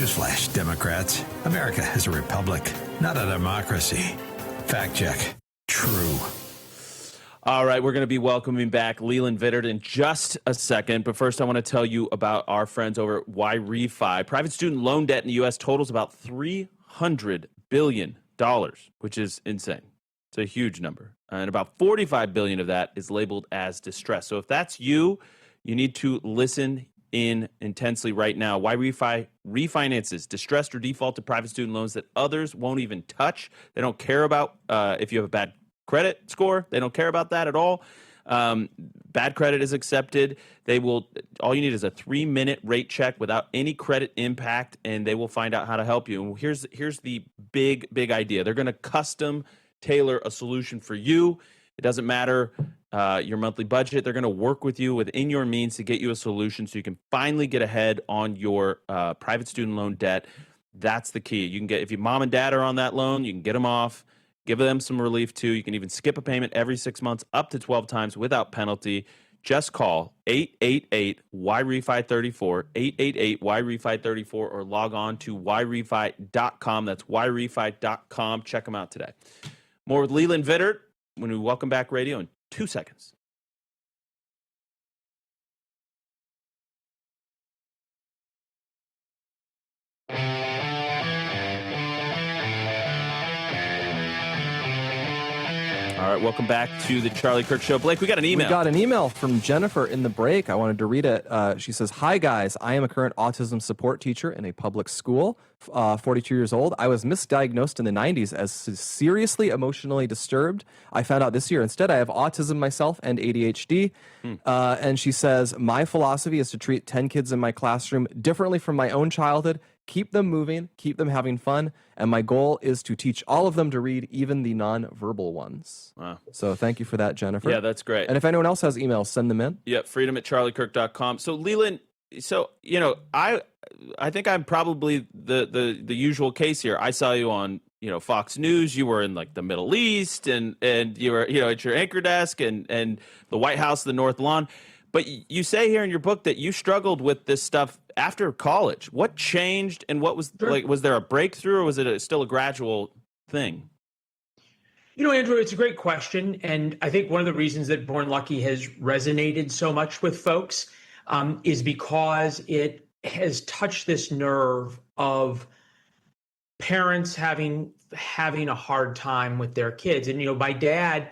Newsflash, Democrats. America is a republic, not a democracy. Fact check. True. All right, we're going to be welcoming back Leland Vittert in just a second. But first, I want to tell you about our friends over at Y-Refi. Private student loan debt in the U.S. totals about $300 billion, which is insane. It's a huge number. And about $45 billion of that is labeled as distress. So if that's you, you need to listen in intensely right now. Y-Refi refinances distressed or defaulted private student loans that others won't even touch. They don't care about if you have a bad credit score. They don't care about that at all. Bad credit is accepted. They will. All you need is a 3-minute rate check without any credit impact, and they will find out how to help you. And here's the big idea. They're going to custom tailor a solution for you. It doesn't matter your monthly budget. They're going to work with you within your means to get you a solution so you can finally get ahead on your private student loan debt. That's the key. You can get, if your mom and dad are on that loan, you can get them off. Give them some relief, too. You can even skip a payment every 6 months up to 12 times without penalty. Just call 888-Y-REFI34, 888-Y-REFI34, or log on to yrefi.com. That's yrefi.com. Check them out today. More with Leland Vittert when we welcome back radio in 2 seconds. All right, welcome back to the Charlie Kirk Show. Blake, we got an email. We got an email from Jennifer in the break. I wanted to read it. She says, "Hi, guys. I am a current autism support teacher in a public school, 42 years old. I was misdiagnosed in the 90s as seriously emotionally disturbed. I found out this year instead I have autism myself and ADHD." And she says, "My philosophy is to treat 10 kids in my classroom differently from my own childhood, keep them moving, keep them having fun, and my goal is to teach all of them to read, even the non-verbal ones." Wow. So thank you for that, Jennifer. Yeah, that's great. And if anyone else has emails, send them in. Yeah, freedom@charliekirk.com. So Leland, I think I'm probably the usual case here. I saw you on, Fox News. You were in like the Middle East and you were, at your anchor desk and the White House, the North Lawn. But you say here in your book that you struggled with this stuff after college. What changed, and what was was there a breakthrough, or was it still a gradual thing? Andrew, it's a great question. And I think one of the reasons that Born Lucky has resonated so much with folks is because it has touched this nerve of parents having a hard time with their kids. And, my dad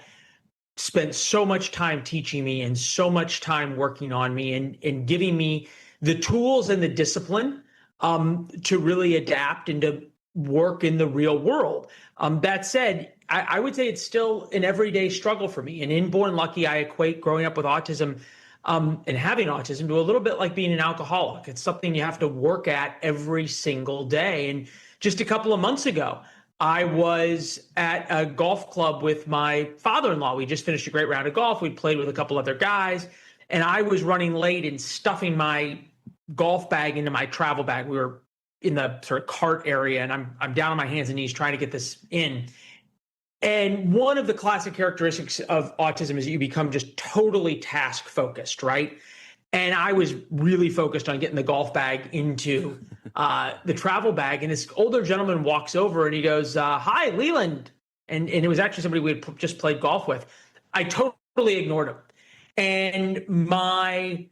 spent so much time teaching me and so much time working on me and giving me the tools and the discipline to really adapt and to work in the real world. That said, I would say it's still an everyday struggle for me. And in Born Lucky, I equate growing up with autism and having autism to a little bit like being an alcoholic. It's something you have to work at every single day. And just a couple of months ago, I was at a golf club with my father-in-law. We just finished a great round of golf. We played with a couple other guys, and I was running late and stuffing my golf bag into my travel bag. We were in the sort of cart area, and I'm down on my hands and knees trying to get this in. And one of the classic characteristics of autism is that you become just totally task focused, right? And I was really focused on getting the golf bag into the travel bag. And this older gentleman walks over and he goes, "Hi, Leland." And it was actually somebody we had just played golf with. I totally ignored him. And my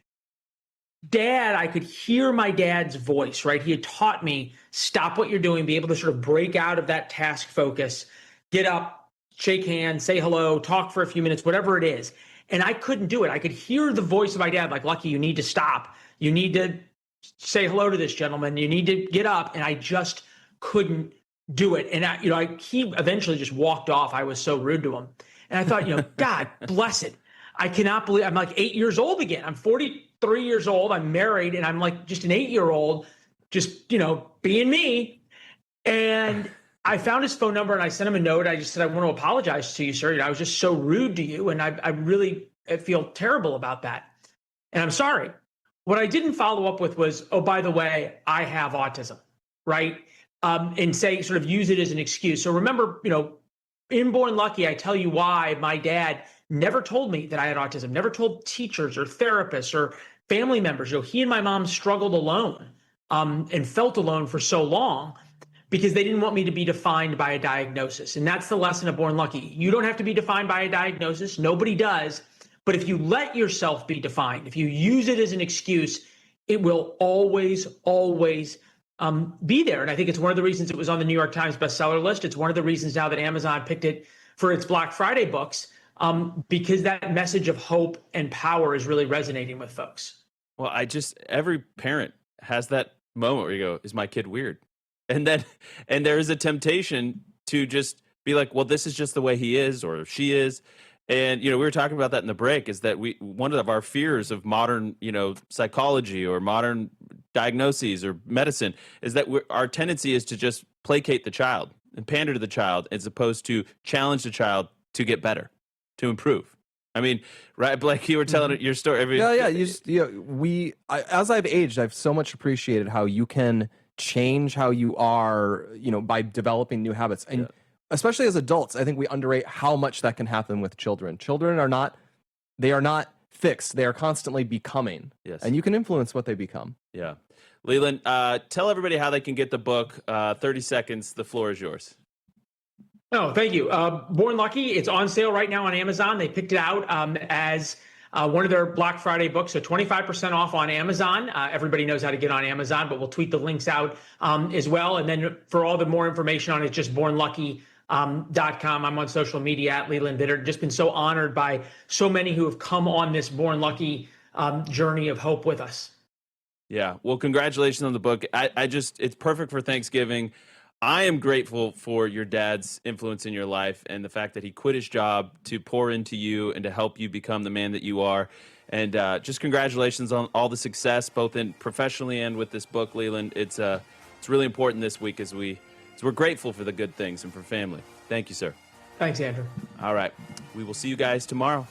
dad, I could hear my dad's voice, right? He had taught me, stop what you're doing, be able to sort of break out of that task focus, get up, shake hands, say hello, talk for a few minutes, whatever it is. And I couldn't do it. I could hear the voice of my dad, like, "Lucky, you need to stop. You need to say hello to this gentleman. You need to get up." And I just couldn't do it. And he eventually just walked off. I was so rude to him. And I thought, God bless it. I cannot believe I'm like 8 years old again. I'm 43 years old. I'm married, and I'm like just an 8-year-old, just, being me. And I found his phone number and I sent him a note. I just said, "I want to apologize to you, sir. I was just so rude to you. And I really feel terrible about that. And I'm sorry." What I didn't follow up with was, "Oh, by the way, I have autism," right? And sort of use it as an excuse. So remember, in Born Lucky, I tell you why my dad never told me that I had autism, never told teachers or therapists or family members. He and my mom struggled alone and felt alone for so long because they didn't want me to be defined by a diagnosis. And that's the lesson of Born Lucky. You don't have to be defined by a diagnosis. Nobody does. But if you let yourself be defined, if you use it as an excuse, it will always, always be there. And I think it's one of the reasons it was on the New York Times bestseller list. It's one of the reasons now that Amazon picked it for its Black Friday books, because that message of hope and power is really resonating with folks. Well, every parent has that moment where you go, is my kid weird? And there is a temptation to just be like, well, this is just the way he is or she is. And, we were talking about that in the break, is that one of our fears of modern, psychology or modern diagnoses or medicine is that our tendency is to just placate the child and pander to the child as opposed to challenge the child to get better, to improve. I mean, right, Blake, you were telling your story. As I've aged, I've so much appreciated how you can change how you are, by developing new habits. And especially as adults, I think we underrate how much that can happen with children. Children are not fixed. They are constantly becoming. Yes. And you can influence what they become. Yeah. Leland, tell everybody how they can get the book. 30 seconds. The floor is yours. Oh, thank you. Born Lucky, it's on sale right now on Amazon. They picked it out as one of their Black Friday books, so 25% off on Amazon. Everybody knows how to get on Amazon, but we'll tweet the links out as well. And then for all the more information on it, just bornlucky.com. I'm on social media at Leland Vittert. Just been so honored by so many who have come on this Born Lucky journey of hope with us. Yeah. Well, congratulations on the book. It's perfect for Thanksgiving. I am grateful for your dad's influence in your life and the fact that he quit his job to pour into you and to help you become the man that you are. And just congratulations on all the success, both in professionally and with this book, Leland. It's really important this week as we're grateful for the good things and for family. Thank you, sir. Thanks, Andrew. All right. We will see you guys tomorrow.